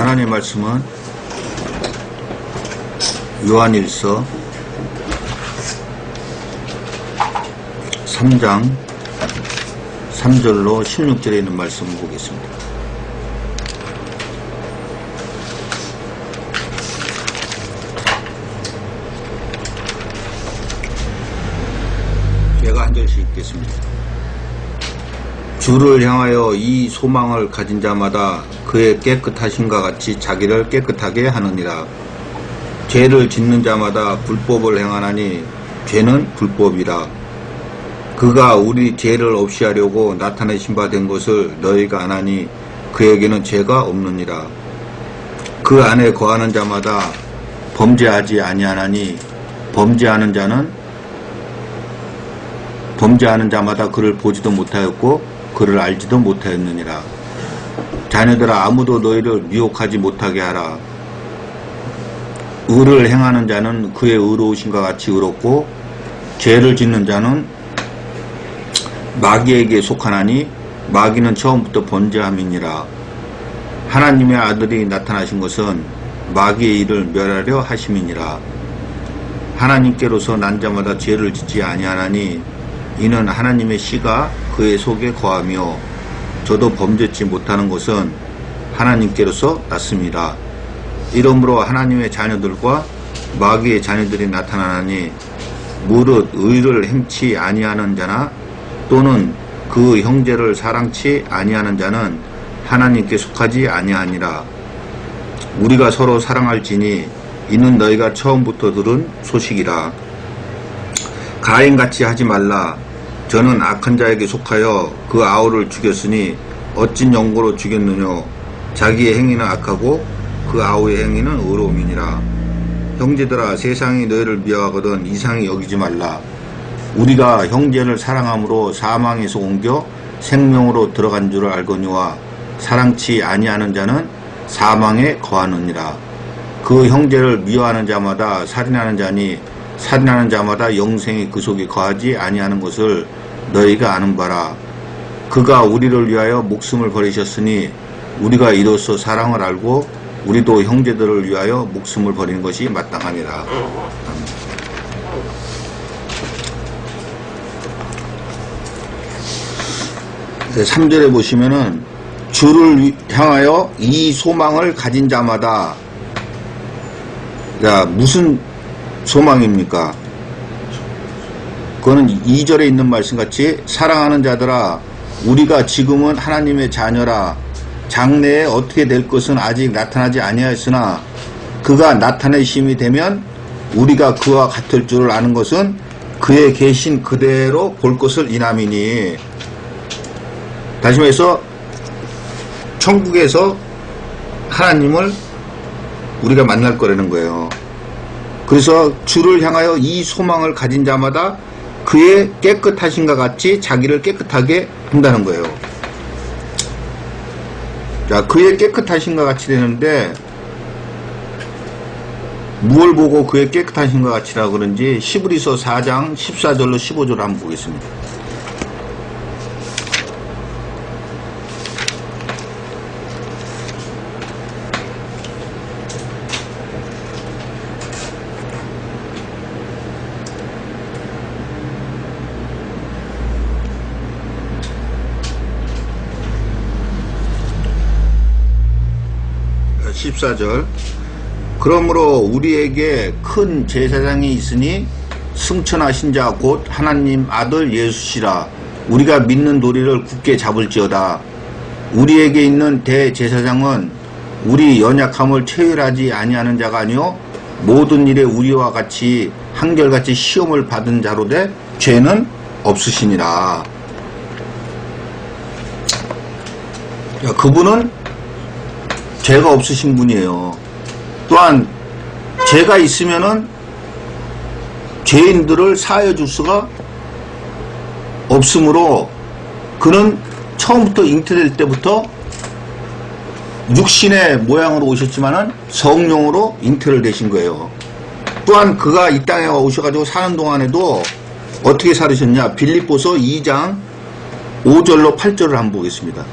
하나님의 말씀은 요한일서 3장 3절로 16절에 있는 말씀을 보겠습니다. 제가 한 절씩 읽겠습니다. 주를 향하여 이 소망을 가진 자마다 그의 깨끗하심과 같이 자기를 깨끗하게 하느니라. 죄를 짓는 자마다 불법을 행하나니 죄는 불법이라. 그가 우리 죄를 없이 하려고 나타내신 바 된 것을 너희가 아나니 그에게는 죄가 없느니라. 그 안에 거하는 자마다 범죄하지 아니하나니 범죄하는 자마다 그를 보지도 못하였고 그를 알지도 못하였느니라. 자녀들아, 아무도 너희를 미혹하지 못하게 하라. 의를 행하는 자는 그의 의로우심과 같이 의롭고 죄를 짓는 자는 마귀에게 속하나니 마귀는 처음부터 번제함이니라. 하나님의 아들이 나타나신 것은 마귀의 일을 멸하려 하심이니라. 하나님께로서 난 자마다 죄를 짓지 아니하나니 이는 하나님의 씨가 그의 속에 거하며 저도 범죄치 못하는 것은 하나님께로서 났습니다. 이러므로 하나님의 자녀들과 마귀의 자녀들이 나타나나니 무릇 의를 행치 아니하는 자나 또는 그 형제를 사랑치 아니하는 자는 하나님께 속하지 아니하니라. 우리가 서로 사랑할지니 이는 너희가 처음부터 들은 소식이라. 가인같이 하지 말라. 저는 악한 자에게 속하여 그 아우를 죽였으니 어찐 영고로 죽였느뇨. 자기의 행위는 악하고 그 아우의 행위는 의로움이니라. 형제들아, 세상이 너희를 미워하거든 이상히 여기지 말라. 우리가 형제를 사랑함으로 사망에서 옮겨 생명으로 들어간 줄을 알거니와 사랑치 아니하는 자는 사망에 거하느니라. 그 형제를 미워하는 자마다 살인하는 자니 살인하는 자마다 영생이 그 속에 거하지 아니하는 것을 너희가 아는 바라. 그가 우리를 위하여 목숨을 버리셨으니 우리가 이로써 사랑을 알고 우리도 형제들을 위하여 목숨을 버리는 것이 마땅하니라. 3절에 보시면은 주를 향하여 이 소망을 가진 자마다, 자, 무슨 소망입니까? 그거는 2절에 있는 말씀같이 사랑하는 자들아, 우리가 지금은 하나님의 자녀라. 장래에 어떻게 될 것은 아직 나타나지 아니하였으나 그가 나타내심이 되면 우리가 그와 같을 줄을 아는 것은 그의 계신 그대로 볼 것을 인함이니. 다시 말해서 천국에서 하나님을 우리가 만날 거라는 거예요. 그래서 주를 향하여 이 소망을 가진 자마다 그의 깨끗하심과 같이 자기를 깨끗하게 한다는 거예요. 자, 그의 깨끗하심과 같이 되는데 무엇을 보고 그의 깨끗하심과 같이라 그런지 히브리서 4장 14절로 15절을 한번 보겠습니다. 그러므로 우리에게 큰 제사장이 있으니 승천하신 자 곧 하나님 아들 예수시라. 우리가 믿는 도리를 굳게 잡을지어다. 우리에게 있는 대제사장은 우리 연약함을 체휼하지 아니하는 자가 아니요 모든 일에 우리와 같이 한결같이 시험을 받은 자로되 죄는 없으시니라. 그분은 죄가 없으신 분이에요. 또한 죄가 있으면은 죄인들을 사하여 줄 수가 없으므로 그는 처음부터 잉태될 때부터 육신의 모양으로 오셨지만은 성령으로 잉태를 되신 거예요. 또한 그가 이 땅에 오셔가지고 사는 동안에도 어떻게 살으셨냐? 빌립보서 2장 5절로 8절을 한번 보겠습니다.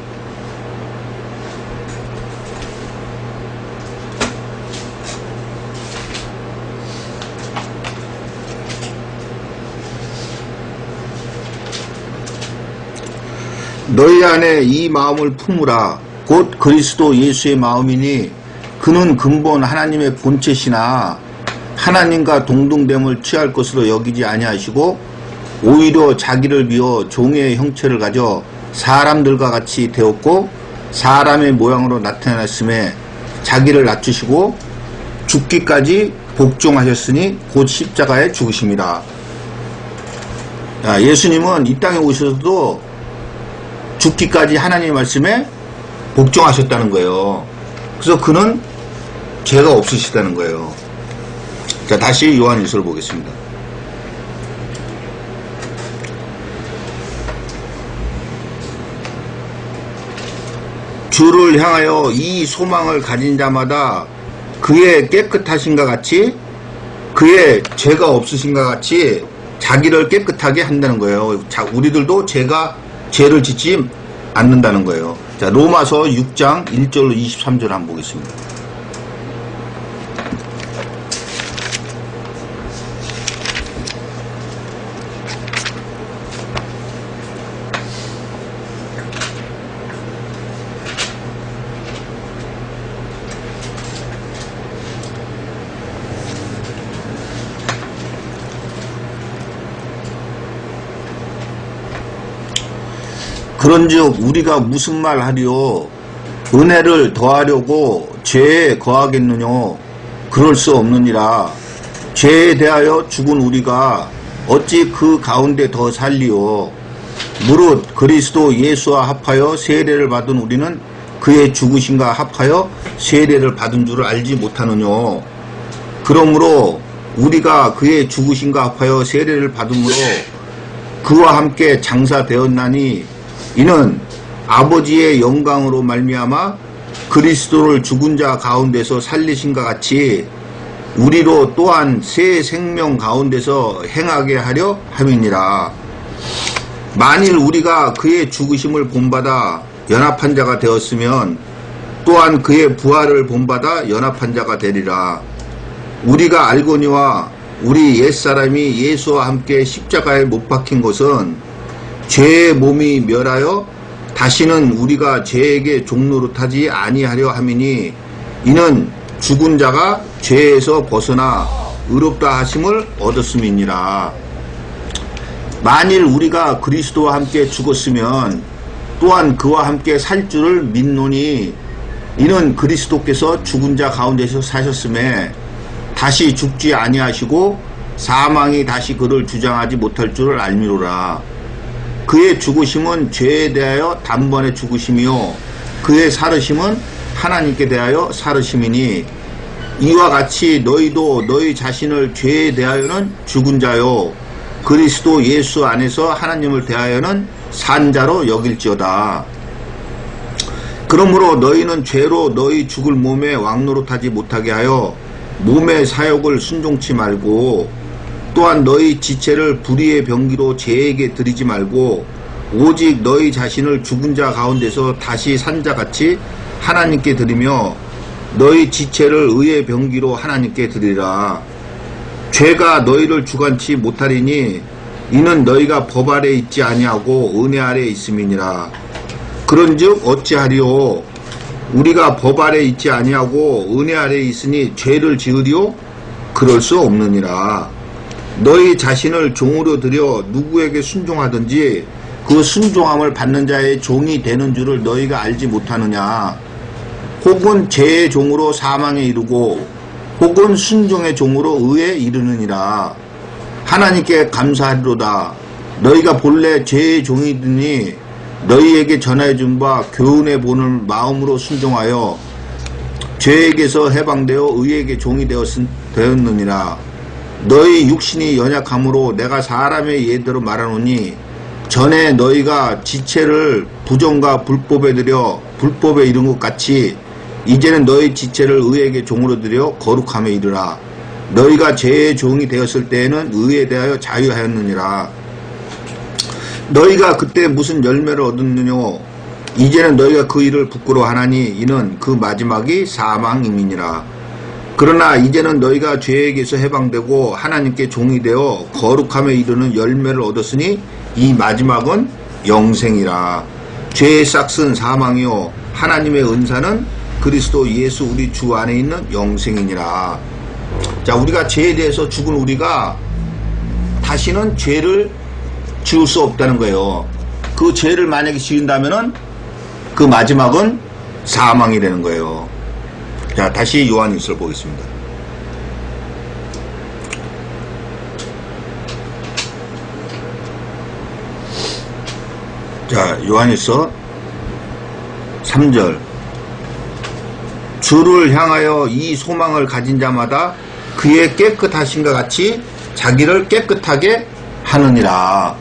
너희 안에 이 마음을 품으라. 곧 그리스도 예수의 마음이니 그는 근본 하나님의 본체시나 하나님과 동등됨을 취할 것으로 여기지 아니하시고 오히려 자기를 비워 종의 형체를 가져 사람들과 같이 되었고 사람의 모양으로 나타났음에 자기를 낮추시고 죽기까지 복종하셨으니 곧 십자가에 죽으십니다. 예수님은 이 땅에 오셔서도 죽기까지 하나님의 말씀에 복종하셨다는 거예요. 그래서 그는 죄가 없으시다는 거예요. 자, 다시 요한일서를 보겠습니다. 주를 향하여 이 소망을 가진 자마다 그의 깨끗하신가 같이 그의 죄가 없으신가 같이 자기를 깨끗하게 한다는 거예요. 자, 우리들도 죄를 짓지 않는다는 거예요. 자, 로마서 6장 1절로 23절 한번 보겠습니다. 그런즉 우리가 무슨 말 하리요? 은혜를 더하려고 죄에 거하겠느냐? 그럴 수 없느니라. 죄에 대하여 죽은 우리가 어찌 그 가운데 더 살리요? 무릇 그리스도 예수와 합하여 세례를 받은 우리는 그의 죽으심과 합하여 세례를 받은 줄을 알지 못하느냐? 그러므로 우리가 그의 죽으심과 합하여 세례를 받음으로 그와 함께 장사되었나니 이는 아버지의 영광으로 말미암아 그리스도를 죽은 자 가운데서 살리신과 같이 우리로 또한 새 생명 가운데서 행하게 하려 함이니라. 만일 우리가 그의 죽으심을 본받아 연합한 자가 되었으면 또한 그의 부활을 본받아 연합한 자가 되리라. 우리가 알거니와 우리 옛사람이 예수와 함께 십자가에 못 박힌 것은 죄의 몸이 멸하여 다시는 우리가 죄에게 종노릇하지 아니하려 함이니 이는 죽은 자가 죄에서 벗어나 의롭다 하심을 얻었음이니라. 만일 우리가 그리스도와 함께 죽었으면 또한 그와 함께 살 줄을 믿노니 이는 그리스도께서 죽은 자 가운데서 사셨음에 다시 죽지 아니하시고 사망이 다시 그를 주장하지 못할 줄을 알미로라. 그의 죽으심은 죄에 대하여 단번에 죽으심이요 그의 살으심은 하나님께 대하여 살으심이니 이와 같이 너희도 너희 자신을 죄에 대하여는 죽은 자요 그리스도 예수 안에서 하나님을 대하여는 산 자로 여길지어다. 그러므로 너희는 죄로 너희 죽을 몸에 왕노릇하지 못하게 하여 몸의 사욕을 순종치 말고 또한 너희 지체를 불의의 병기로 죄에게 드리지 말고 오직 너희 자신을 죽은 자 가운데서 다시 산 자같이 하나님께 드리며 너희 지체를 의의 병기로 하나님께 드리라. 죄가 너희를 주관치 못하리니 이는 너희가 법 아래 있지 아니하고 은혜 아래 있음이니라. 그런즉 어찌하리요? 우리가 법 아래 있지 아니하고 은혜 아래 있으니 죄를 지으리요? 그럴 수 없느니라. 너희 자신을 종으로 들여 누구에게 순종하든지 그 순종함을 받는 자의 종이 되는 줄을 너희가 알지 못하느냐? 혹은 죄의 종으로 사망에 이르고 혹은 순종의 종으로 의에 이르느니라. 하나님께 감사하리로다. 너희가 본래 죄의 종이더니 너희에게 전하여 준 바 교훈의 본을 마음으로 순종하여 죄에게서 해방되어 의에게 종이 되었느니라. 너희 육신이 연약함으로 내가 사람의 예대로 말하노니 전에 너희가 지체를 부정과 불법에 들여 불법에 이른 것 같이 이제는 너희 지체를 의에게 종으로 들여 거룩함에 이르라. 너희가 죄의 종이 되었을 때에는 의에 대하여 자유하였느니라. 너희가 그때 무슨 열매를 얻었느냐? 이제는 너희가 그 일을 부끄러워하나니 이는 그 마지막이 사망임이니라. 그러나 이제는 너희가 죄에게서 해방되고 하나님께 종이 되어 거룩함에 이르는 열매를 얻었으니 이 마지막은 영생이라. 죄의 싹은 사망이요 하나님의 은사는 그리스도 예수 우리 주 안에 있는 영생이니라. 자, 우리가 죄에 대해서 죽은 우리가 다시는 죄를 지을 수 없다는 거예요. 그 죄를 만약에 지은다면은 그 마지막은 사망이 되는 거예요. 자, 다시 요한일서를 보겠습니다. 자, 요한일서 3절. 주를 향하여 이 소망을 가진 자마다 그의 깨끗하심과 같이 자기를 깨끗하게 하느니라.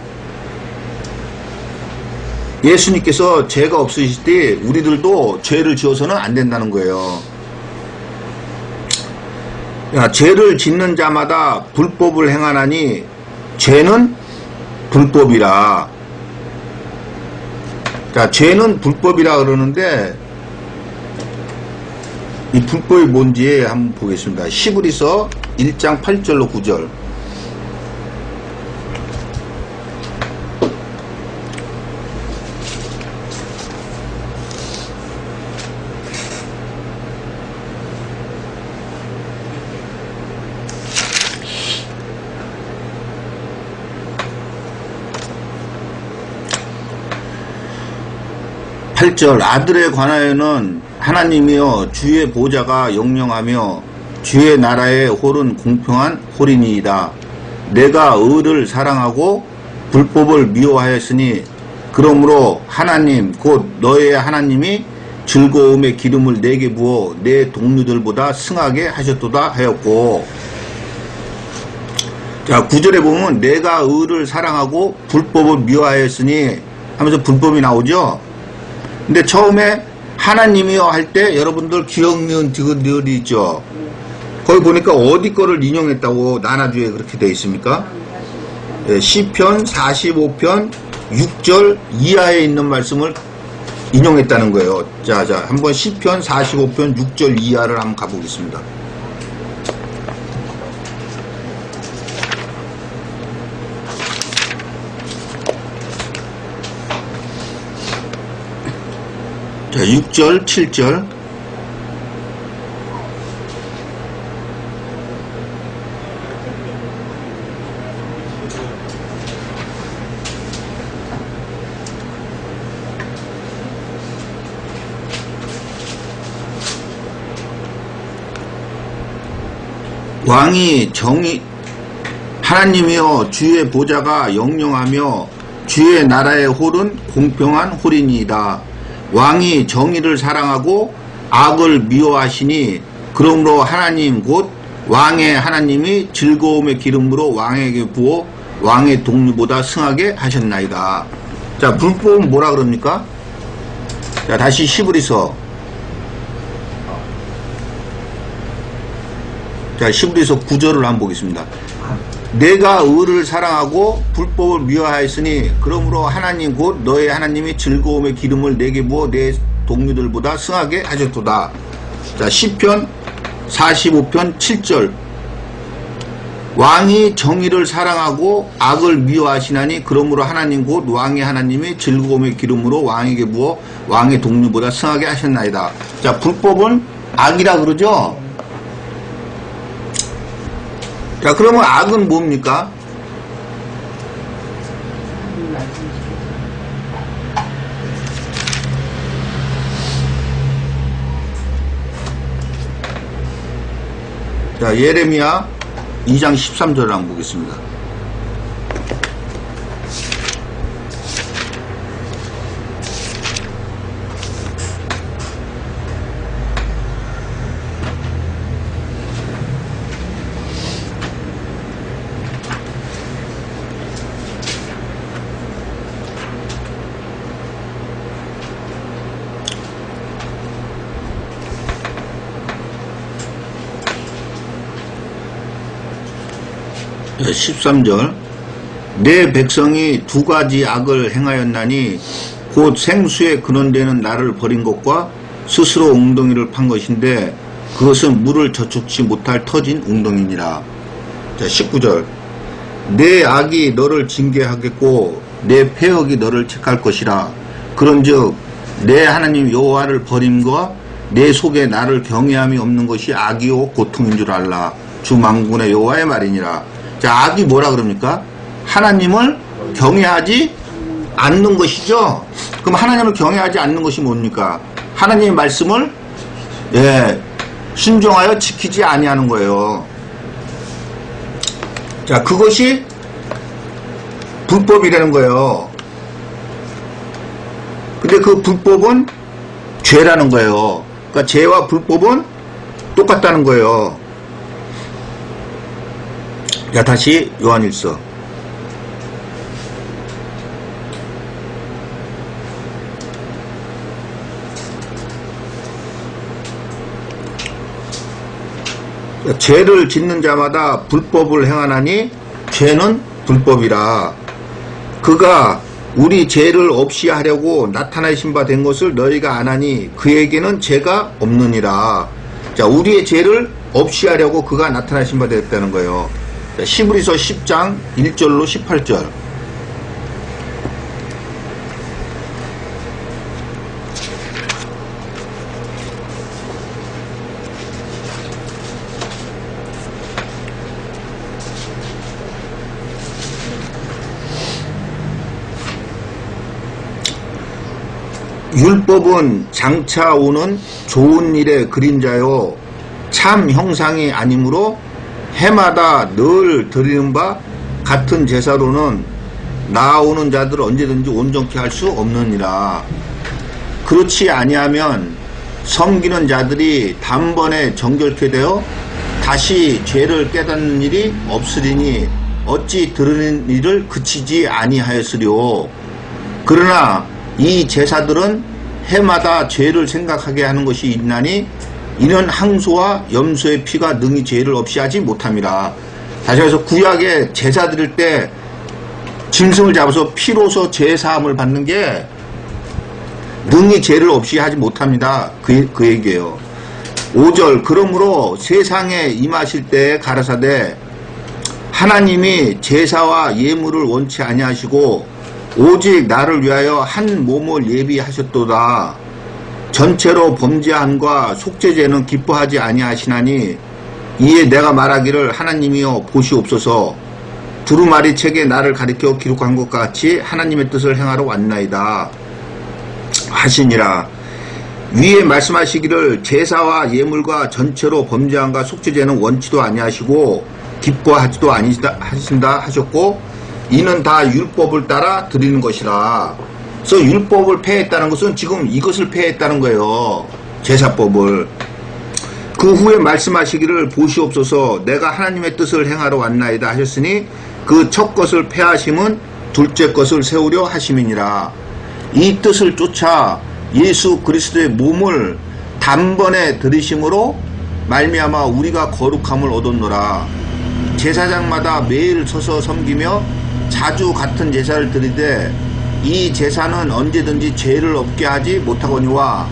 예수님께서 죄가 없으실 때 우리들도 죄를 지어서는 안 된다는 거예요. 야, 죄를 짓는 자마다 불법을 행하나니 죄는 불법이라. 자, 죄는 불법이라 그러는데 이 불법이 뭔지 한번 보겠습니다. 히브리서 1장 8절로 9절. 아들에 관하여는 하나님이여 주의 보좌가 영영하며 주의 나라의 홀은 공평한 홀이니이다. 내가 의를 사랑하고 불법을 미워하였으니 그러므로 하나님 곧 너의 하나님이 즐거움의 기름을 내게 부어 내 동료들보다 승하게 하셨도다 하였고. 자, 9절에 보면 내가 의를 사랑하고 불법을 미워하였으니 하면서 불법이 나오죠. 근데 처음에 하나님이여 할 때 여러분들 기억, 니은, 디귿, 리을이 있죠. 거기 보니까 어디 거를 인용했다고 나나주에 그렇게 되어 있습니까? 예, 시편 45편 6절 이하에 있는 말씀을 인용했다는 거예요. 자, 한번 시편 45편 6절 이하를 한번 가보겠습니다. 자, 6절, 7절. 왕이 하나님이여 주의 보좌가 영영하며 주의 나라의 홀은 공평한 홀이니이다. 왕이 정의를 사랑하고 악을 미워하시니 그러므로 하나님 곧 왕의 하나님이 즐거움의 기름으로 왕에게 부어 왕의 동료보다 승하게 하셨나이다. 자, 불법은 뭐라 그럽니까? 자, 다시 히브리서. 자, 히브리서 9절을 한번 보겠습니다. 내가 의를 사랑하고 불법을 미워하였으니 그러므로 하나님 곧 너의 하나님이 즐거움의 기름을 내게 부어 내 동료들보다 승하게 하셨도다. 자, 시편 45편 7절. 왕이 정의를 사랑하고 악을 미워하시나니 그러므로 하나님 곧 왕의 하나님이 즐거움의 기름으로 왕에게 부어 왕의 동료보다 승하게 하셨나이다. 자, 불법은 악이라 그러죠. 자, 그러면 악은 뭡니까? 자, 예레미야 2장 13절을 한번 보겠습니다. 자, 13절. 내 백성이 두 가지 악을 행하였나니 곧 생수에 근원되는 나를 버린 것과 스스로 웅덩이를 판 것인데 그것은 물을 저축치 못할 터진 웅덩이니라. 자, 19절. 내 악이 너를 징계하겠고 내 패역이 너를 책할 것이라. 그런즉 내 하나님 여호와를 버림과 내 속에 나를 경외함이 없는 것이 악이요 고통인 줄 알라. 주 만군의 여호와의 말이니라. 자, 악이 뭐라 그럽니까? 하나님을 경외하지 않는 것이죠. 그럼 하나님을 경외하지 않는 것이 뭡니까? 하나님의 말씀을 순종하여 지키지 아니하는 거예요. 자, 그것이 불법이라는 거예요. 근데 그 불법은 죄라는 거예요. 그러니까 죄와 불법은 똑같다는 거예요. 자, 다시 요한일서. 죄를 짓는 자마다 불법을 행하나니 죄는 불법이라. 그가 우리 죄를 없이 하려고 나타나신 바 된 것을 너희가 아나니 그에게는 죄가 없느니라. 자, 우리의 죄를 없이 하려고 그가 나타나신 바 됐다는 거예요. 자, 히브리서 10장 1절로 18절. 율법은 장차 오는 좋은 일의 그림자요 참 형상이 아니므로 해마다 늘 드리는 바 같은 제사로는 나아오는 자들을 언제든지 온전케 할 수 없느니라. 그렇지 아니하면 섬기는 자들이 단번에 정결케 되어 다시 죄를 깨닫는 일이 없으리니 어찌 들으는 일을 그치지 아니하였으리오. 그러나 이 제사들은 해마다 죄를 생각하게 하는 것이 있나니 이는 항소와 염소의 피가 능히 죄를 없이 하지 못함이라. 다시 말해서 구약에 제사 드릴 때 짐승을 잡아서 피로서 죄 사함을 받는 게 능히 죄를 없이 하지 못합니다. 그 얘기예요. 5절. 그러므로 세상에 임하실 때 가라사대 하나님이 제사와 예물을 원치 아니하시고 오직 나를 위하여 한 몸을 예비하셨도다. 전체로 범죄함과 속죄죄는 기뻐하지 아니하시나니 이에 내가 말하기를 하나님이여 보시옵소서. 두루마리 책에 나를 가리켜 기록한 것 같이 하나님의 뜻을 행하러 왔나이다 하시니라. 위에 말씀하시기를 제사와 예물과 전체로 범죄함과 속죄죄는 원치도 아니하시고 기뻐하지도 아니하신다 하셨고 이는 다 율법을 따라 드리는 것이라. 그래서 율법을 폐했다는 것은 지금 이것을 폐했다는 거예요. 제사법을. 그 후에 말씀하시기를 보시옵소서 내가 하나님의 뜻을 행하러 왔나이다 하셨으니 그 첫 것을 폐하심은 둘째 것을 세우려 하심이니라. 이 뜻을 쫓아 예수 그리스도의 몸을 단번에 들이심으로 말미암아 우리가 거룩함을 얻었노라. 제사장마다 매일 서서 섬기며 자주 같은 제사를 드리되 이 제사는 언제든지 죄를 없게 하지 못하거니와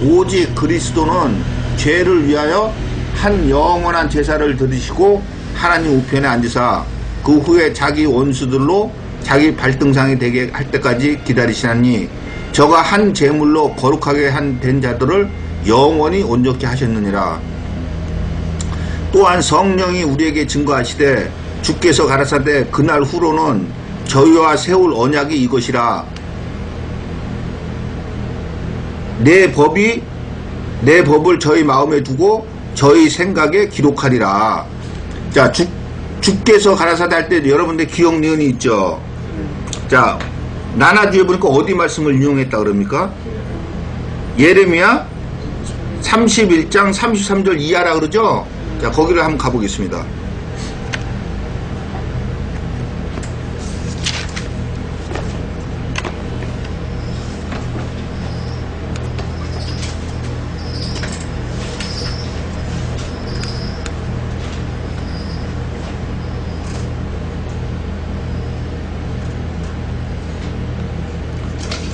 오직 그리스도는 죄를 위하여 한 영원한 제사를 드리시고 하나님 우편에 앉으사 그 후에 자기 원수들로 자기 발등상이 되게 할 때까지 기다리시나니 저가 한 제물로 거룩하게 된 자들을 영원히 온전케 하셨느니라. 또한 성령이 우리에게 증거하시되 주께서 가라사대 그날 후로는 저희와 세울 언약이 이것이라. 내 법을 저희 마음에 두고 저희 생각에 기록하리라. 자, 주께서 가라사대 할 때 여러분들 기억 니은이 있죠. 자, 나나주에 보니까 어디 말씀을 인용했다 그럽니까? 예레미야 31장 33절 이하라 그러죠. 자, 거기를 한번 가보겠습니다.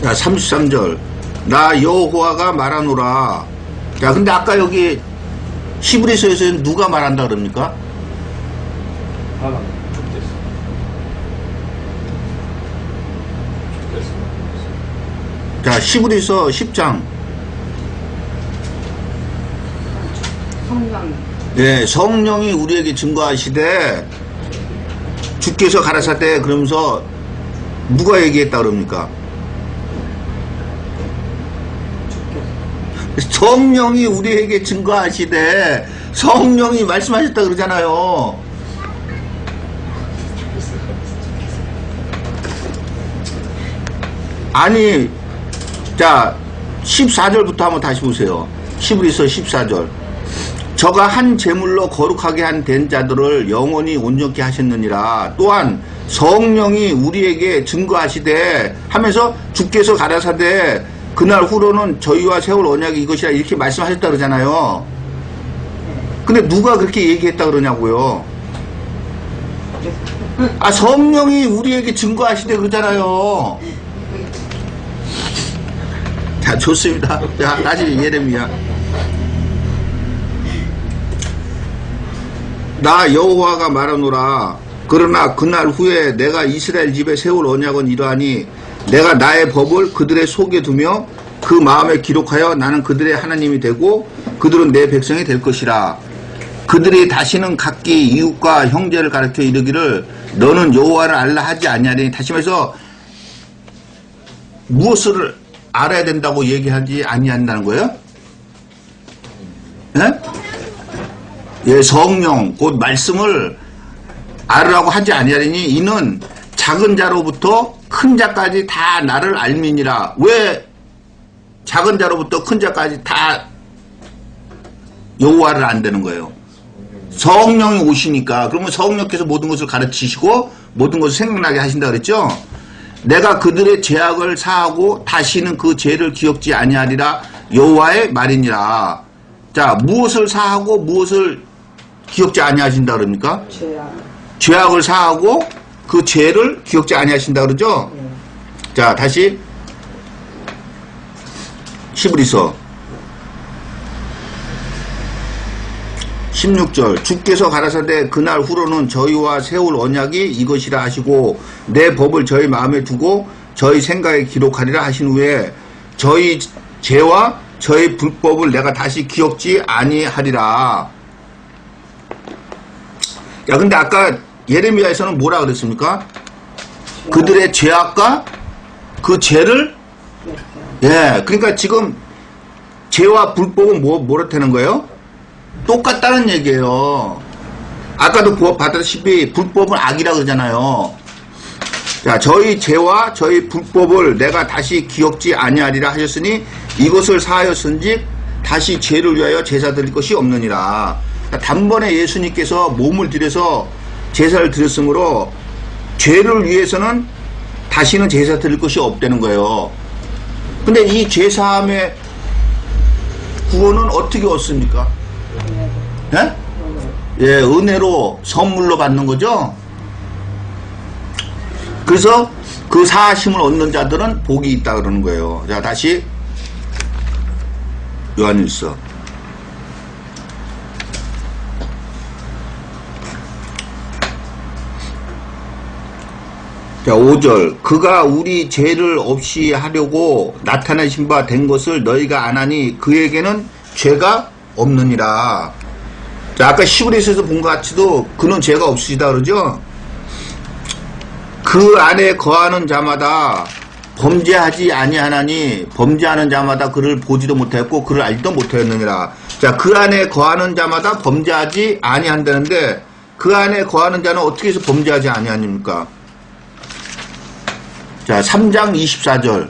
자, 33절. 나 여호와가 말하노라. 자, 근데 아까 여기 히브리서에서는 누가 말한다 그럽니까? 자, 히브리서 10장. 성령. 예, 성령이 우리에게 증거하시되 주께서 가라사대 그러면서 누가 얘기했다 그럽니까? 성령이 우리에게 증거하시되 성령이 말씀하셨다 그러잖아요. 아니, 자, 14절부터 한번 다시 보세요. 히브리서 14절. 저가 한 제물로 거룩하게 한 된 자들을 영원히 온전케 하셨느니라. 또한 성령이 우리에게 증거하시되 하면서 주께서 가라사대 그날 후로는 저희와 세울 언약이 이것이라 이렇게 말씀하셨다 그러잖아요. 근데 누가 그렇게 얘기했다 그러냐고요. 아, 성령이 우리에게 증거하시되 그러잖아요. 자, 좋습니다. 자, 다시 예레미야. 나 여호와가 말하노라. 그러나 그날 후에 내가 이스라엘 집에 세울 언약은 이러하니 내가 나의 법을 그들의 속에 두며 그 마음에 기록하여 나는 그들의 하나님이 되고 그들은 내 백성이 될 것이라. 그들이 다시는 각기 이웃과 형제를 가르쳐 이르기를 너는 여호와를 알라 하지 아니하리니. 다시 말해서 무엇을 알아야 된다고 얘기하지 아니한다는 거예요? 예? 예, 성령 곧 말씀을 알으라고 하지 아니하리니 이는 작은 자로부터 큰 자까지 다 나를 알미니라. 왜 작은 자로부터 큰 자까지 다 여호와를 안다는 거예요? 성령이 오시니까. 그러면 성령께서 모든 것을 가르치시고 모든 것을 생각나게 하신다 그랬죠? 내가 그들의 죄악을 사하고 다시는 그 죄를 기억지 아니하리라 여호와의 말이니라. 자, 무엇을 사하고 무엇을 기억지 아니하신다 그럽니까? 죄악을 사하고 그 죄를 기억지 아니하신다 그러죠? 자, 다시 히브리서 16절. 주께서 가라사대 그날 후로는 저희와 세울 언약이 이것이라 하시고 내 법을 저희 마음에 두고 저희 생각에 기록하리라 하신 후에 저희 죄와 저희 불법을 내가 다시 기억지 아니하리라. 야, 근데 아까 예레미야에서는 뭐라 그랬습니까? 그들의 죄악과 그 죄를, 예, 그러니까 지금 죄와 불법은 뭐렇다는 거예요? 똑같다는 얘기예요. 아까도 봤다시피 불법은 악이라 그러잖아요. 자, 저희 죄와 저희 불법을 내가 다시 기억지 아니하리라 하셨으니 이것을 사하였은즉 다시 죄를 위하여 제사 드릴 것이 없느니라. 단번에 예수님께서 몸을 들여서 제사를 드렸으므로 죄를 위해서는 다시는 제사 드릴 것이 없다는 거예요. 근데 이 죄사함의 구원은 어떻게 얻습니까? 예? 예, 은혜로 선물로 받는 거죠. 그래서 그 사하심을 얻는 자들은 복이 있다 그러는 거예요. 자, 다시 요한일서. 자, 5절. 그가 우리 죄를 없이 하려고 나타내신 바 된 것을 너희가 안 하니 그에게는 죄가 없느니라. 자, 아까 히브리서에서 본 것 같이도 그는 죄가 없으시다 그러죠? 그 안에 거하는 자마다 범죄하지 아니하나니 범죄하는 자마다 그를 보지도 못하였고 그를 알지도 못하였느니라. 자, 그 안에 거하는 자마다 범죄하지 아니한다는데 그 안에 거하는 자는 어떻게 해서 범죄하지 아니하니까? 자, 3장 24절.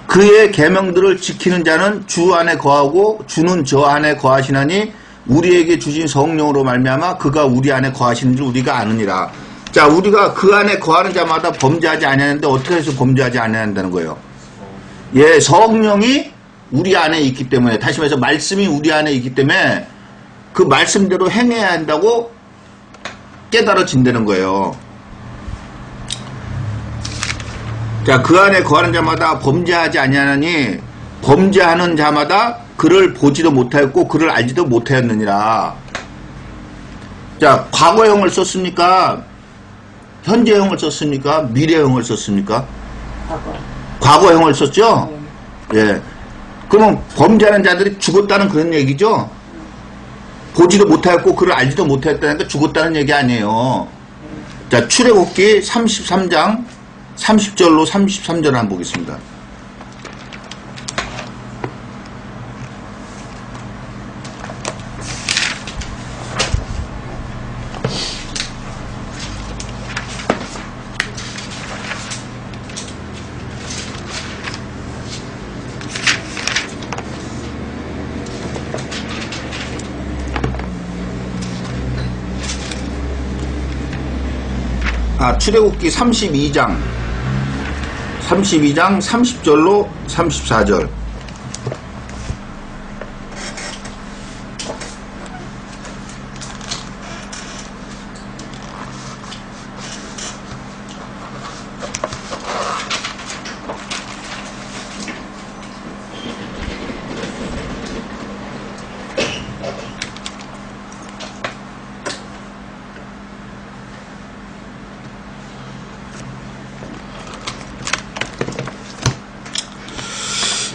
그의 계명들을 지키는 자는 주 안에 거하고 주는 저 안에 거하시나니 우리에게 주신 성령으로 말미암아 그가 우리 안에 거하시는 줄 우리가 아느니라. 자, 우리가 그 안에 거하는 자마다 범죄하지 아니하는데 어떻게 해서 범죄하지 아니한다는 거예요? 예, 성령이 우리 안에 있기 때문에, 다시 말해서 말씀이 우리 안에 있기 때문에 그 말씀대로 행해야 한다고 깨달아진다는 거예요. 자, 그 안에 거하는 자마다 범죄하지 아니하나니 범죄하는 자마다 그를 보지도 못하였고 그를 알지도 못하였느니라. 자, 과거형을 썼습니까? 현재형을 썼습니까? 미래형을 썼습니까? 과거. 과거형을 썼죠? 예. 그러면 범죄하는 자들이 죽었다는 그런 얘기죠? 보지도 못하였고 그를 알지도 못했다니까 죽었다는 얘기 아니에요. 자, 출애굽기 33장 30절로 33절을 한번 보겠습니다. 출애굽기 32장 30절로 34절.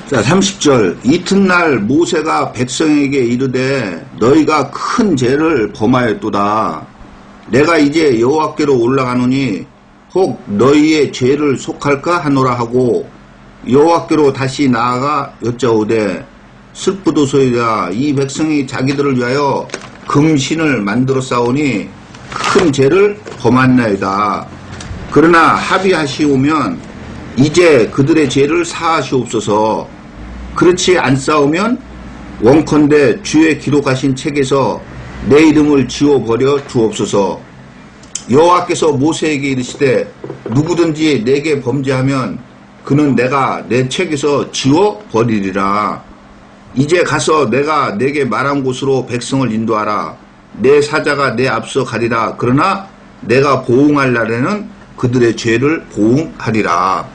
자, 30절. 이튿날 모세가 백성에게 이르되 너희가 큰 죄를 범하였도다. 내가 이제 여호와께로 올라가노니 혹 너희의 죄를 속할까 하노라 하고 여호와께로 다시 나아가 여짜오되 슬프도소이다. 이 백성이 자기들을 위하여 금신을 만들어 싸우니 큰 죄를 범했나이다. 그러나 합의하시오면 이제 그들의 죄를 사하시옵소서. 그렇지 않사오면 원컨대 주의 기록하신 책에서 내 이름을 지워버려 주옵소서. 여호와께서 모세에게 이르시되 누구든지 내게 범죄하면 그는 내가 내 책에서 지워버리리라. 이제 가서 내가 내게 말한 곳으로 백성을 인도하라. 내 사자가 내 앞서 가리라. 그러나 내가 보응할 날에는 그들의 죄를 보응하리라.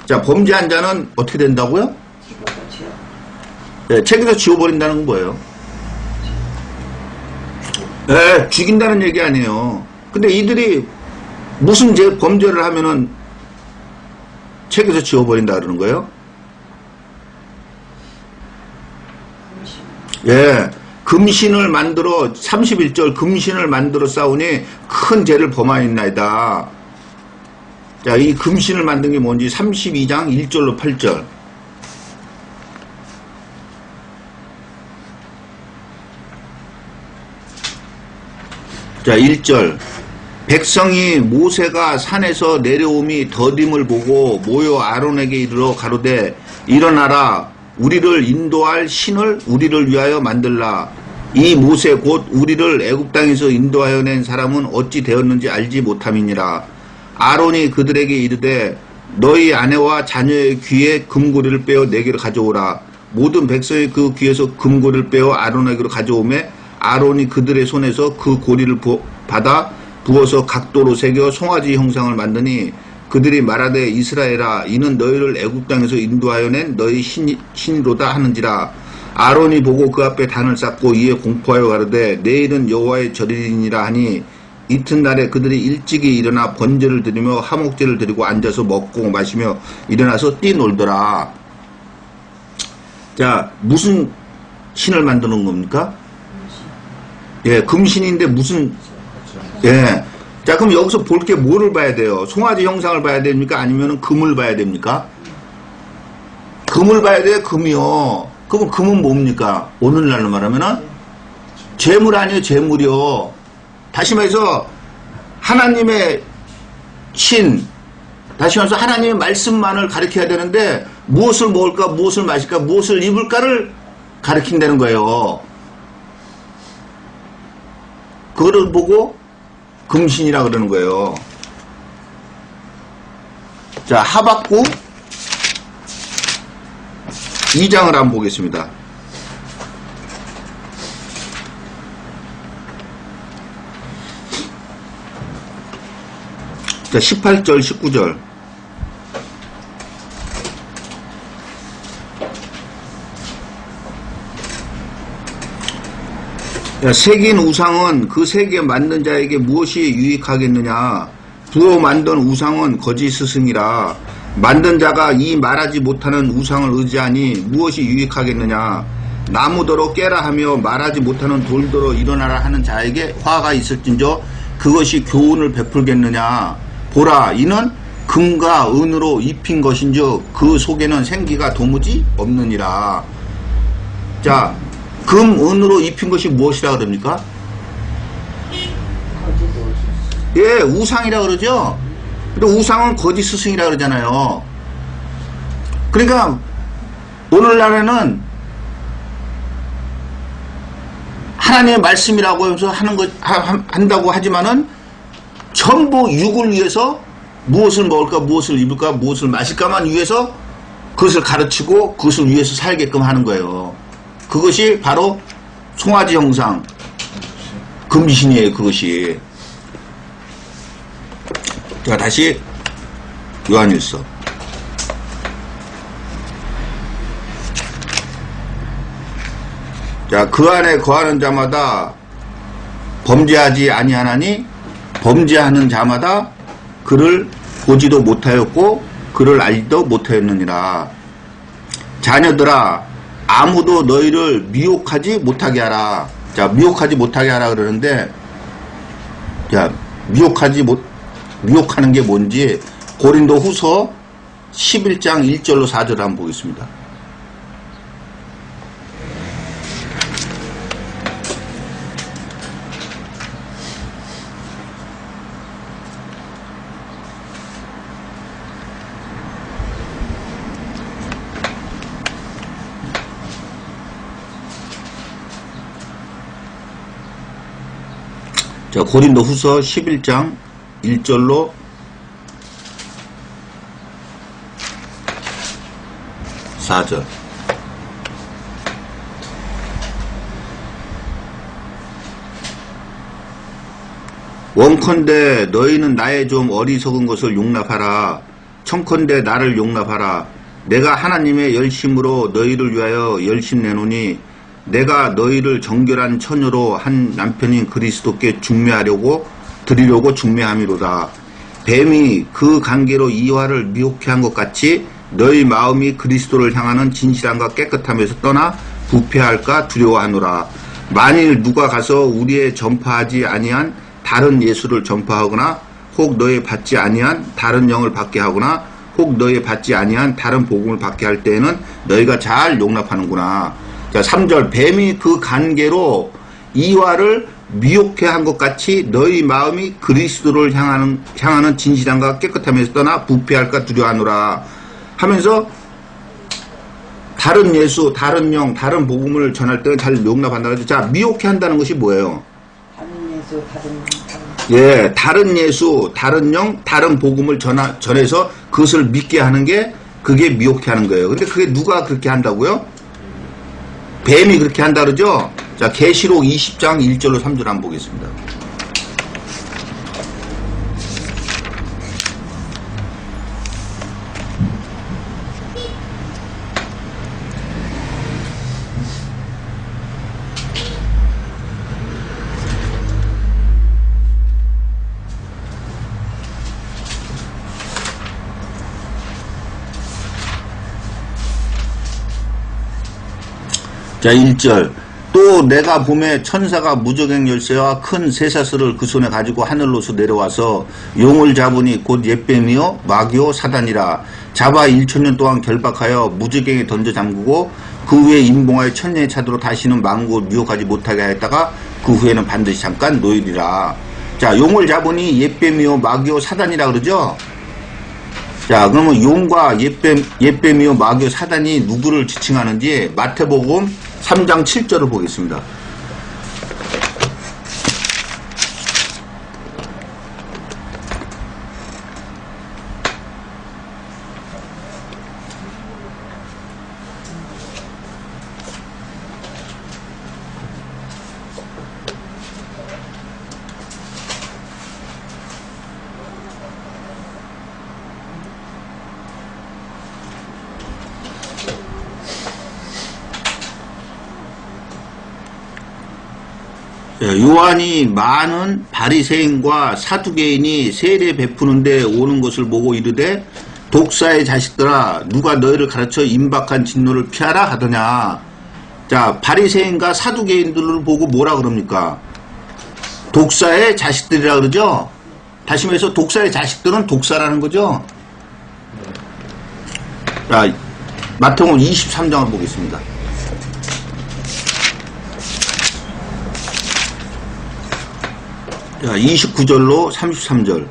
자, 범죄한 자는 어떻게 된다고요? 네, 책에서 지워버린다는 건 뭐예요? 네, 죽인다는 얘기 아니에요. 근데 이들이 무슨 범죄를 하면은 책에서 지워버린다 그러는 거예요? 예, 금신을 만들어 31절 금신을 만들어 싸우니 큰 죄를 범하였나이다. 자, 이 금신을 만든 게 뭔지 32장 1절로 8절. 자, 1절. 백성이 모세가 산에서 내려옴이 더딤을 보고 모여 아론에게 이르러 가로되 일어나라. 우리를 인도할 신을 우리를 위하여 만들라. 이 모세 곧 우리를 애굽 땅에서 인도하여 낸 사람은 어찌 되었는지 알지 못함이니라. 아론이 그들에게 이르되 너희 아내와 자녀의 귀에 금고리를 빼어 내게로 가져오라. 모든 백성이 그 귀에서 금고리를 빼어 아론에게로 가져오매 아론이 그들의 손에서 그 고리를 받아 부어서 각도로 새겨 송아지 형상을 만드니 그들이 말하되 이스라엘아 이는 너희를 애굽 땅에서 인도하여 낸 너희 신이로다 하는지라. 아론이 보고 그 앞에 단을 쌓고 이에 공포하여 가로되 내일은 여호와의 절일이니라 하니 이튿날에 그들이 일찍이 일어나 번제를 드리며 화목제를 드리고 앉아서 먹고 마시며 일어나서 뛰놀더라. 자, 무슨 신을 만드는 겁니까? 예, 금신인데 무슨, 예. 자, 그럼 여기서 볼 게 뭐를 봐야 돼요? 송아지 형상을 봐야 됩니까? 아니면 금을 봐야 됩니까? 금을 봐야 돼요, 금이요. 그럼 금은 뭡니까? 오늘날로 말하면은? 재물 아니에요, 재물이요. 다시 말해서, 하나님의 신, 다시 말해서 하나님의 말씀만을 가르쳐야 되는데, 무엇을 먹을까, 무엇을 마실까, 무엇을 입을까를 가르친다는 거예요. 그거를 보고 금신이라 그러는 거예요. 자, 하박국 2장을 한번 보겠습니다. 자, 18절, 19절. 새긴 우상은 그 세계 만든 자에게 무엇이 유익하겠느냐. 부어 만든 우상은 거짓 스승이라. 만든 자가 이 말하지 못하는 우상을 의지하니 무엇이 유익하겠느냐. 나무더러 깨라 하며 말하지 못하는 돌더러 일어나라 하는 자에게 화가 있을진저 그것이 교훈을 베풀겠느냐. 보라, 이는 금과 은으로 입힌 것인즉 그 속에는 생기가 도무지 없느니라. 자, 금, 은으로 입힌 것이 무엇이라 그럽니까? 예, 우상이라 그러죠. 근데 우상은 거짓 스승이라 그러잖아요. 그러니까 오늘날에는 하나님의 말씀이라고 하면서 한다고 하지만은 전부 육을 위해서 무엇을 먹을까, 무엇을 입을까, 무엇을 마실까만 위해서 그것을 가르치고 그것을 위해서 살게끔 하는 거예요. 그것이 바로 송아지 형상, 금신이에요, 그것이. 자, 다시 요한일서. 자, 그 안에 거하는 자마다 범죄하지 아니하나니 범죄하는 자마다 그를 보지도 못하였고 그를 알지도 못하였느니라. 자녀들아, 아무도 너희를 미혹하지 못하게 하라. 자, 미혹하지 못하게 하라 그러는데, 자, 미혹하는 게 뭔지 고린도 후서 11장 1절로 4절 한번 보겠습니다. 자, 고린도 후서 11장 1절로 4절. 원컨대 너희는 나의 좀 어리석은 것을 용납하라. 청컨대 나를 용납하라. 내가 하나님의 열심으로 너희를 위하여 열심 내노니 내가 너희를 정결한 처녀로 한 남편인 그리스도께 드리려고 중매함이로다. 뱀이 그 관계로 이화를 미혹해 한 것 같이 너희 마음이 그리스도를 향하는 진실함과 깨끗함에서 떠나 부패할까 두려워하노라. 만일 누가 가서 우리의 전파하지 아니한 다른 예수를 전파하거나 혹 너희 받지 아니한 다른 영을 받게 하거나 혹 너희 받지 아니한 다른 복음을 받게 할 때에는 너희가 잘 용납하는구나. 자, 3절. 뱀이 그 관계로 이화를 미혹해 한 것 같이 너희 마음이 그리스도를 향하는 진실함과 깨끗함에서 떠나 부패할까 두려워하노라 하면서 다른 예수, 다른 영, 다른 복음을 전할 때는 잘 용납한다. 자, 미혹해 한다는 것이 뭐예요? 다른 예수, 다른 영. 예, 다른 예수, 다른 영, 다른 복음을 전해서 그것을 믿게 하는 게 그게 미혹해 하는 거예요. 근데 그게 누가 그렇게 한다고요? 뱀이 그렇게 한다 그러죠? 자, 계시록 20장 1절로 3절 한번 보겠습니다. 자, 1절. 또 내가 봄에 천사가 무저갱 열쇠와 큰 쇠사슬을 그 손에 가지고 하늘로서 내려와서 용을 잡으니 곧 옅뱀이요 마귀요 사단이라. 잡아 1,000년 동안 결박하여 무저갱에 던져 잠그고 그 후에 임봉하여 천년의 차도로 다시는 만국을 미혹하지 못하게 하였다가 그 후에는 반드시 잠깐 놓이리라. 자, 용을 잡으니 옅뱀이요 마귀요 사단이라 그러죠? 자, 그러면 용과 옅뱀이요 마귀요 사단이 누구를 지칭하는지 마태복음 3장 7절을 보겠습니다. 요한이 많은 바리새인과 사두개인이 세례 베푸는데 오는 것을 보고 이르되 독사의 자식들아 누가 너희를 가르쳐 임박한 진노를 피하라 하더냐. 자, 바리새인과 사두개인들을 보고 뭐라 그럽니까? 독사의 자식들이라 그러죠. 다시 말해서 독사의 자식들은 독사라는 거죠. 자, 마태복음 23장을 보겠습니다. 자, 29절로 33절.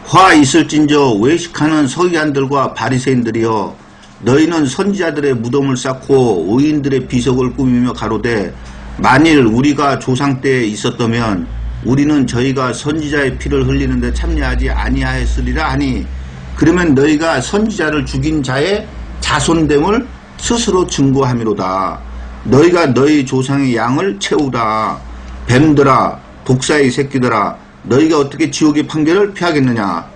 화 있을진저 외식하는 서기관들과 바리새인들이여 너희는 선지자들의 무덤을 쌓고 의인들의 비석을 꾸미며 가로되 만일 우리가 조상 때에 있었다면 우리는 저희가 선지자의 피를 흘리는데 참여하지 아니하였으리라 하니 그러면 너희가 선지자를 죽인 자의 자손됨을 스스로 증거함이로다. 너희가 너희 조상의 양을 채우다. 뱀들아 독사의 새끼들아 너희가 어떻게 지옥의 판결을 피하겠느냐.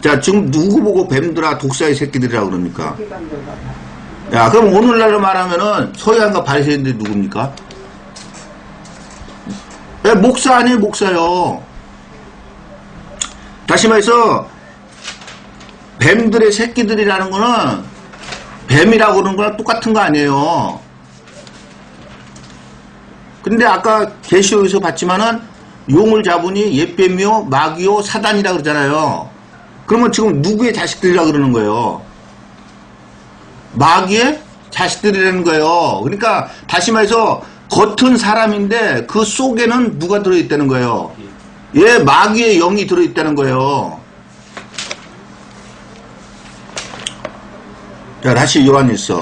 자, 지금 누구 보고 뱀들아 독사의 새끼들이라고 그럽니까? 야, 그럼 오늘날로 말하면은 서기관과 바리새인들이 누굽니까? 야, 목사 아니에요, 목사요. 다시 말해서 뱀들의 새끼들이라는 거는 뱀이라고 그러는 거랑 똑같은 거 아니에요. 근데 아까 계시록에서 봤지만은 용을 잡으니 옛뱀이요 마귀요 사단이라 그러잖아요. 그러면 지금 누구의 자식들이라 그러는 거예요? 마귀의 자식들이라는 거예요. 그러니까 다시 말해서 겉은 사람인데 그 속에는 누가 들어있다는 거예요? 예, 마귀의 영이 들어있다는 거예요. 자, 다시 요한일서.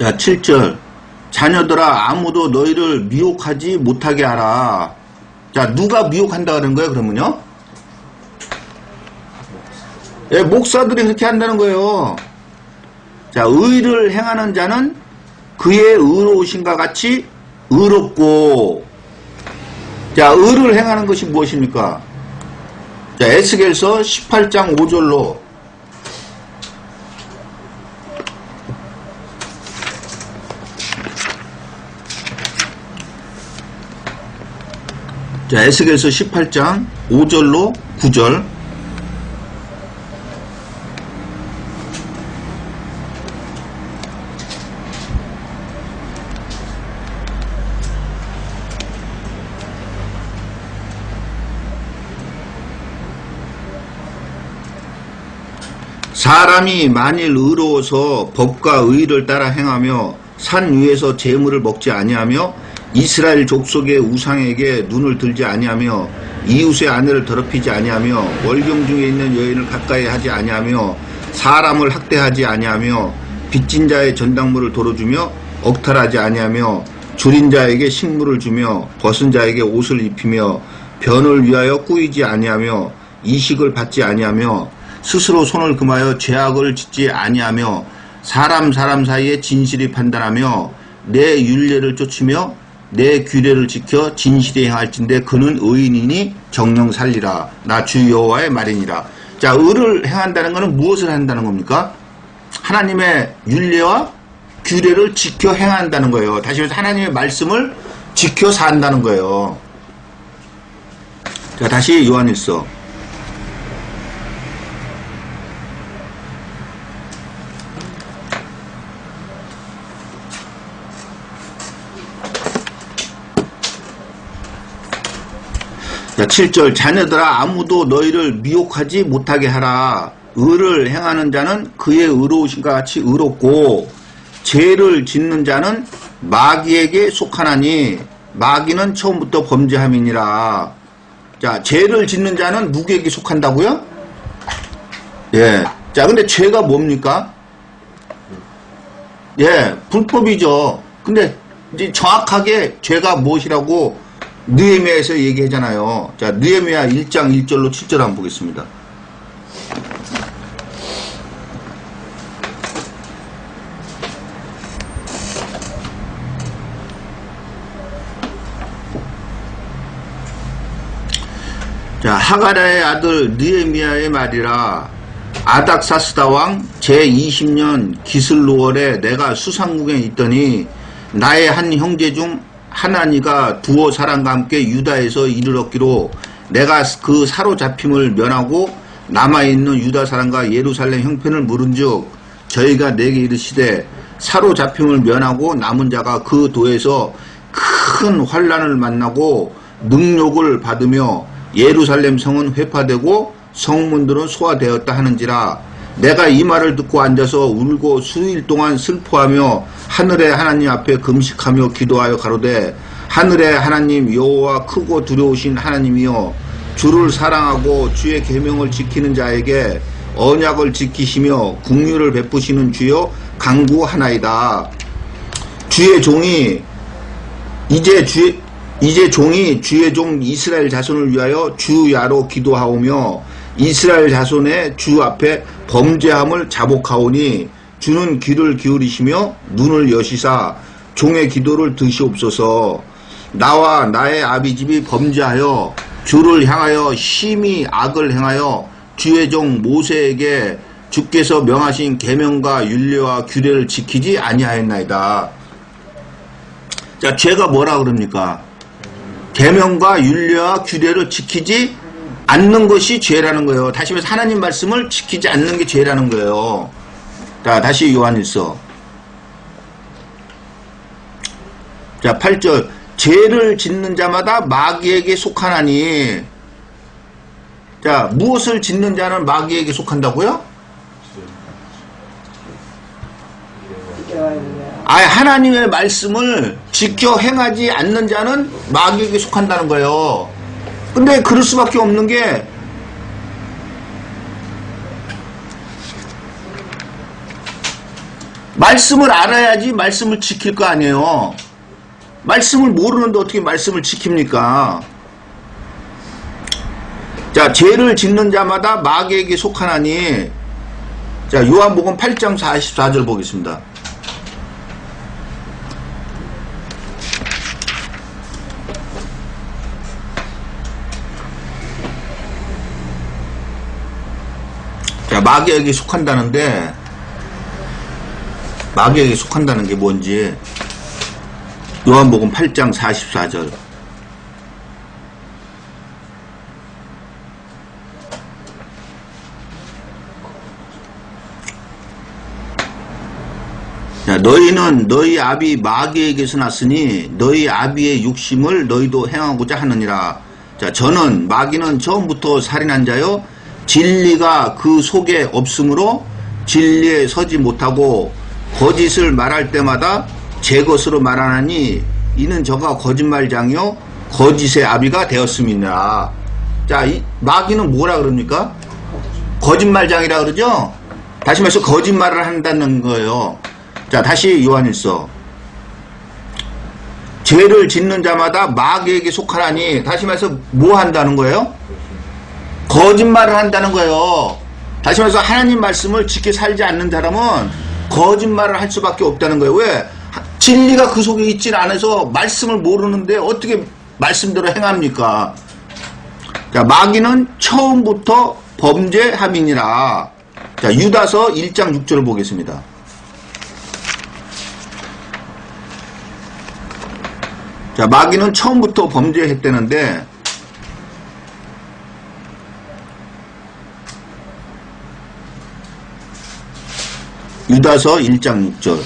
자, 7절. 자녀들아 아무도 너희를 미혹하지 못하게 하라. 자, 누가 미혹한다 그러는 거예요, 그러면요? 예, 목사들이 그렇게 한다는 거예요. 자, 의를 행하는 자는 그의 의로우신과 같이 의롭고. 자, 의를 행하는 것이 무엇입니까? 자, 에스겔서 18장 5절로 자, 에스겔서 18장 5절로 9절. 사람이 만일 의로워서 법과 의를 따라 행하며 산 위에서 재물을 먹지 아니하며 이스라엘 족속의 우상에게 눈을 들지 아니하며 이웃의 아내를 더럽히지 아니하며 월경 중에 있는 여인을 가까이 하지 아니하며 사람을 학대하지 아니하며 빚진 자의 전당물을 도로주며 억탈하지 아니하며 줄인 자에게 식물을 주며 벗은 자에게 옷을 입히며 변을 위하여 꾸이지 아니하며 이식을 받지 아니하며 스스로 손을 금하여 죄악을 짓지 아니하며 사람 사이에 진실이 판단하며 내 율례를 쫓으며 내 규례를 지켜 진실히 행할진대 그는 의인이니 정령 살리라. 나 주 여호와의 말이니라. 자, 의를 행한다는 것은 무엇을 한다는 겁니까? 하나님의 율례와 규례를 지켜 행한다는 거예요. 다시 말해서 하나님의 말씀을 지켜 산다는 거예요. 자, 다시 요한일서. 자, 7절. 자녀들아 아무도 너희를 미혹하지 못하게 하라. 의를 행하는 자는 그의 의로우신과 같이 의롭고 죄를 짓는 자는 마귀에게 속하나니 마귀는 처음부터 범죄함이니라. 자, 죄를 짓는 자는 누구에게 속한다고요? 예. 자, 근데 죄가 뭡니까? 예, 불법이죠. 근데 이제 정확하게 죄가 무엇이라고 느헤미야에서 얘기하잖아요. 자, 느헤미야 1장 1절로 7절 한번 보겠습니다. 자, 하가랴의 아들 느헤미야의 말이라. 아닥사스다 왕 제20년 기슬로월에 내가 수상국에 있더니 나의 한 형제 중 하나니가 두어 사람과 함께 유다에서 이르렀기로 내가 그 사로잡힘을 면하고 남아있는 유다 사람과 예루살렘 형편을 물은즉 저희가 내게 이르시되 사로잡힘을 면하고 남은 자가 그 도에서 큰 환난을 만나고 능욕을 받으며 예루살렘 성은 회파되고 성문들은 소화되었다 하는지라. 내가 이 말을 듣고 앉아서 울고 수일 동안 슬퍼하며 하늘의 하나님 앞에 금식하며 기도하여 가로되 하늘의 하나님 여호와 크고 두려우신 하나님이여 주를 사랑하고 주의 계명을 지키는 자에게 언약을 지키시며 긍휼을 베푸시는 주여 간구하나이다. 주의 종이 주의 종 이스라엘 자손을 위하여 주야로 기도하오며 이스라엘 자손의 주 앞에 범죄함을 자복하오니 주는 귀를 기울이시며 눈을 여시사 종의 기도를 드시옵소서. 나와 나의 아비집이 범죄하여 주를 향하여 심히 악을 행하여 주의 종 모세에게 주께서 명하신 계명과 율례와 규례를 지키지 아니하였나이다. 자, 죄가 뭐라 그럽니까? 계명과 율례와 규례를 지키지 않는 것이 죄라는 거예요. 다시 말해서 하나님 말씀을 지키지 않는 게 죄라는 거예요. 자, 다시 요한일서. 자, 8절. 죄를 짓는 자마다 마귀에게 속하나니. 자, 무엇을 짓는 자는 마귀에게 속한다고요? 하나님의 말씀을 지켜 행하지 않는 자는 마귀에게 속한다는 거예요. 근데 그럴 수밖에 없는 게 말씀을 알아야지 말씀을 지킬 거 아니에요. 말씀을 모르는데 어떻게 말씀을 지킵니까? 자, 죄를 짓는 자마다 마귀에게 속하나니. 자, 요한복음 8장 44절 보겠습니다. 자, 마귀에게 속한다는데 마귀에게 속한다는 게 뭔지 요한복음 8장 44절. 자, 너희는 너희 아비 마귀에게서 났으니 너희 아비의 육심을 너희도 행하고자 하느니라. 자, 저는 마귀는 처음부터 살인한 자요 진리가 그 속에 없으므로 진리에 서지 못하고 거짓을 말할 때마다 제 것으로 말하나니 이는 저가 거짓말장이요 거짓의 아비가 되었음이니라. 자, 이 마귀는 뭐라 그럽니까? 거짓말장이라 그러죠? 다시 말해서 거짓말을 한다는 거예요. 자, 다시 요한일서. 죄를 짓는 자마다 마귀에게 속하나니. 다시 말해서 뭐 한다는 거예요? 거짓말을 한다는 거예요. 다시 말해서 하나님 말씀을 지켜 살지 않는 사람은 거짓말을 할 수밖에 없다는 거예요. 왜? 진리가 그 속에 있질 않아서 말씀을 모르는데 어떻게 말씀대로 행합니까? 자, 마귀는 처음부터 범죄함이니라. 자, 유다서 1장 6절을 보겠습니다. 자, 마귀는 처음부터 범죄했다는데 유다서 1장 6절.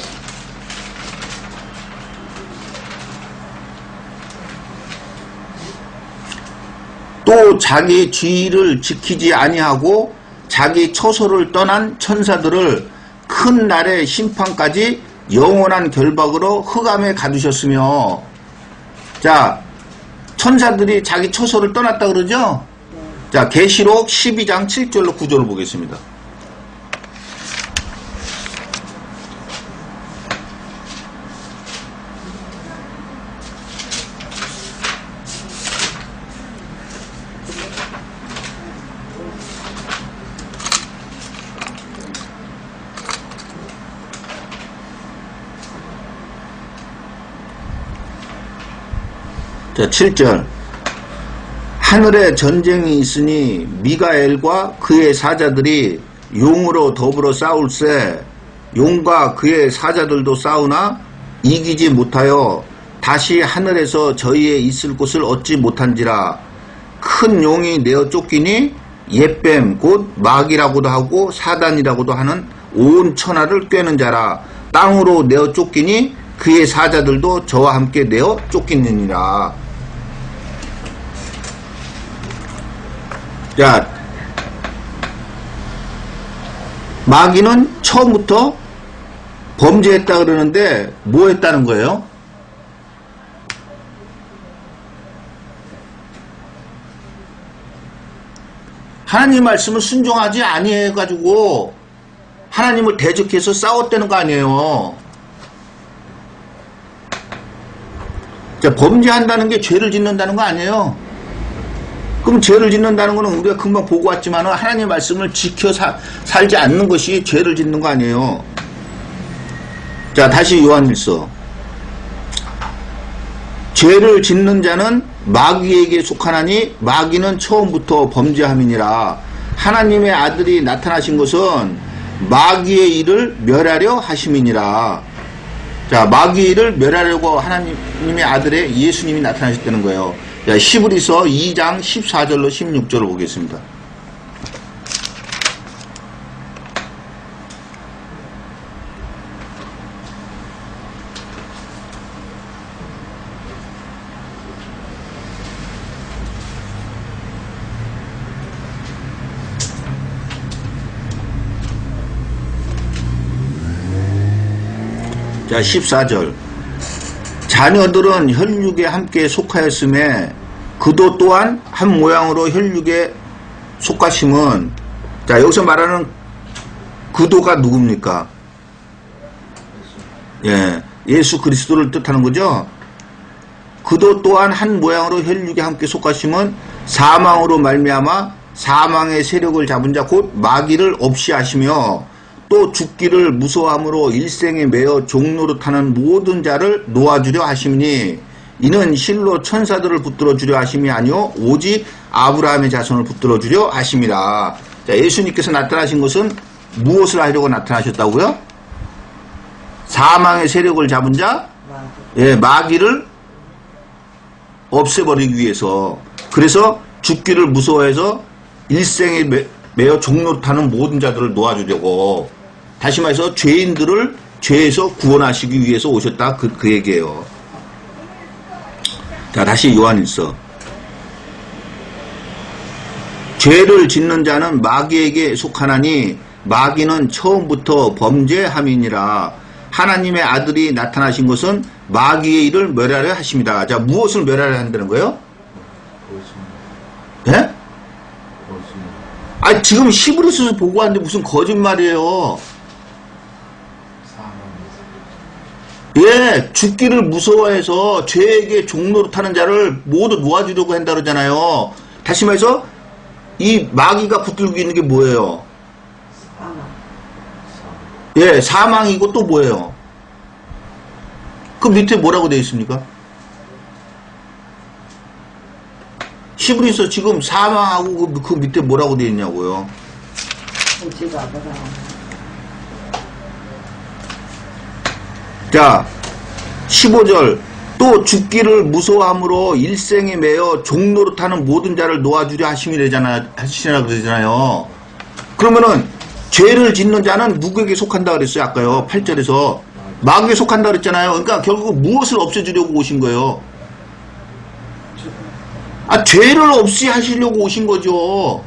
또 자기 주의를 지키지 아니하고 자기 처소를 떠난 천사들을 큰 날의 심판까지 영원한 결박으로 흑암에 가두셨으며. 자, 천사들이 자기 처소를 떠났다 그러죠? 자, 계시록 12장 7절로 9절을 보겠습니다. 자, 7절. 하늘에 전쟁이 있으니 미가엘과 그의 사자들이 용으로 더불어 싸울세 용과 그의 사자들도 싸우나 이기지 못하여 다시 하늘에서 저희의 있을 곳을 얻지 못한지라. 큰 용이 내어 쫓기니 옛뱀 곧 마귀라고도 하고 사단이라고도 하는 온 천하를 꿰는 자라. 땅으로 내어 쫓기니 그의 사자들도 저와 함께 내어 쫓기느니라. 자, 마귀는 처음부터 범죄했다 그러는데 뭐 했다는 거예요? 하나님 말씀을 순종하지 아니해가지고 하나님을 대적해서 싸웠다는 거 아니에요. 자, 범죄한다는 게 죄를 짓는다는 거 아니에요. 그럼 죄를 짓는다는 거는 우리가 금방 보고 왔지만 하나님의 말씀을 지켜 살지 않는 것이 죄를 짓는 거 아니에요. 자, 다시 요한일서. 죄를 짓는 자는 마귀에게 속하나니 마귀는 처음부터 범죄함이니라. 하나님의 아들이 나타나신 것은 마귀의 일을 멸하려 하심이니라. 자, 마귀의 일을 멸하려고 하나님의 아들의 예수님이 나타나셨다는 거예요. 자, 히브리서 2장 14절로 16절을 보겠습니다. 자, 14절. 자녀들은 혈육에 함께 속하였음에 그도 또한 한 모양으로 혈육에 속하심은, 자, 여기서 말하는 그도가 누굽니까? 예, 예수 그리스도를 뜻하는 거죠. 그도 또한 한 모양으로 혈육에 함께 속하심은 사망으로 말미암아 사망의 세력을 잡은 자 곧 마귀를 없이 하시며 또 죽기를 무서워함으로 일생에 매어 종노릇하는 모든 자를 놓아주려 하심이니 이는 실로 천사들을 붙들어 주려 하심이 아니요 오직 아브라함의 자손을 붙들어 주려 하심이라. 자, 예수님께서 나타나신 것은 무엇을 하려고 나타나셨다고요? 사망의 세력을 잡은 자, 예, 마귀를 없애버리기 위해서. 그래서 죽기를 무서워해서 일생에 매어 종노릇하는 모든 자들을 놓아주려고. 다시 말해서 죄인들을 죄에서 구원하시기 위해서 오셨다. 그 얘기예요. 자, 다시 요한일서. 죄를 짓는 자는 마귀에게 속하나니 마귀는 처음부터 범죄함이니라. 하나님의 아들이 나타나신 것은 마귀의 일을 멸하려 하십니다. 자, 무엇을 멸하려 한다는 거예요? 예? 아, 지금 히브리서에서 보고 왔는데 무슨 거짓말이에요. 예, 죽기를 무서워해서 죄에게 종노릇하는 자를 모두 놓아주려고 한다 그러잖아요. 다시 말해서 이 마귀가 붙들고 있는 게 뭐예요? 예, 사망이고 또 뭐예요? 그 밑에 뭐라고 되어 있습니까? 히브리서 지금 사망하고 그 밑에 뭐라고 되어 있냐고요? 자, 15절. 또 죽기를 무서워함으로 일생에 매여 종노릇하는 모든 자를 놓아주려 하시라 그러잖아요. 그러면은 죄를 짓는 자는 누구에게 속한다 그랬어요? 아까요. 8절에서 마귀에 속한다 그랬잖아요. 그러니까 결국 무엇을 없애주려고 오신 거예요? 아, 죄를 없이 하시려고 오신 거죠.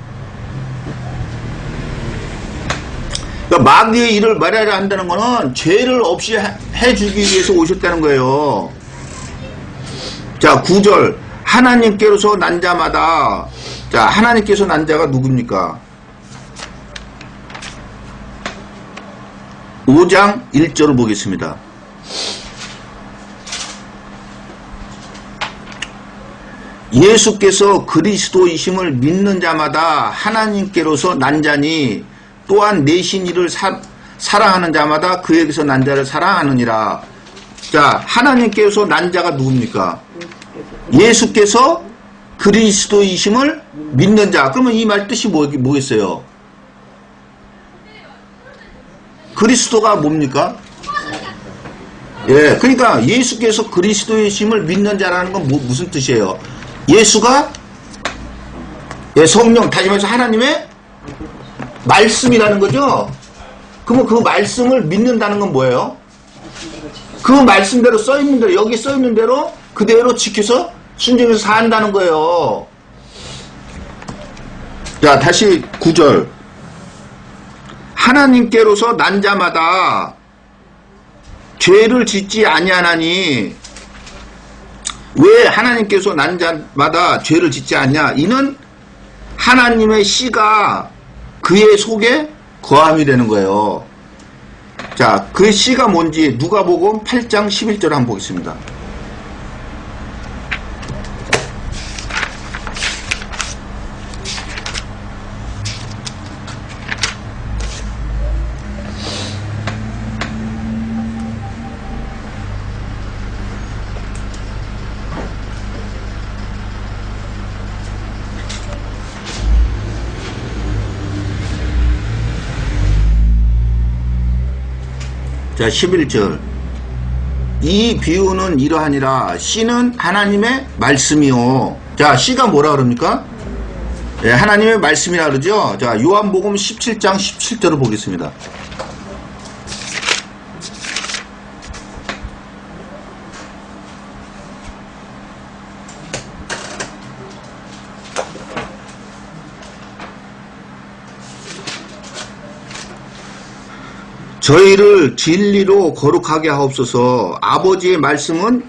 그러니까 마귀의 일을 말하려 한다는 거는 죄를 없이 해주기 위해서 오셨다는 거예요. 자, 9절. 하나님께로서 난 자마다. 자, 하나님께서 난 자가 누굽니까? 5장 1절을 보겠습니다. 예수께서 그리스도이심을 믿는 자마다 하나님께로서 난 자니 또한 내신 이를 사랑하는 자마다 그에게서 난 자를 사랑하느니라. 자, 하나님께서 난 자가 누굽니까? 예수께서 그리스도이심을 믿는 자. 그러면 이 말 뜻이 뭐겠어요? 그리스도가 뭡니까? 예, 그러니까 예수께서 그리스도이심을 믿는 자라는 건 무슨 뜻이에요? 예수가 성령, 다시 말해서 하나님의 말씀이라는 거죠. 그러면 그 말씀을 믿는다는 건 뭐예요? 그 말씀대로 써있는 대로, 여기 써있는 대로 그대로 지켜서 순종해서 산다는 거예요. 자, 다시 9절. 하나님께로서 난 자마다 죄를 짓지 아니하나니. 왜 하나님께서 난 자마다 죄를 짓지 않냐? 이는 하나님의 씨가 그의 속에 거함이 되는 거예요. 자, 그 씨가 뭔지 누가복음 8장 11절 한번 보겠습니다. 자, 11절. 이 비유는 이러하니라. 씨는 하나님의 말씀이요. 자, 씨가 뭐라 그럽니까? 예, 하나님의 말씀이라 그러죠. 자, 요한복음 17장 17절을 보겠습니다. 저희를 진리로 거룩하게 하옵소서. 아버지의 말씀은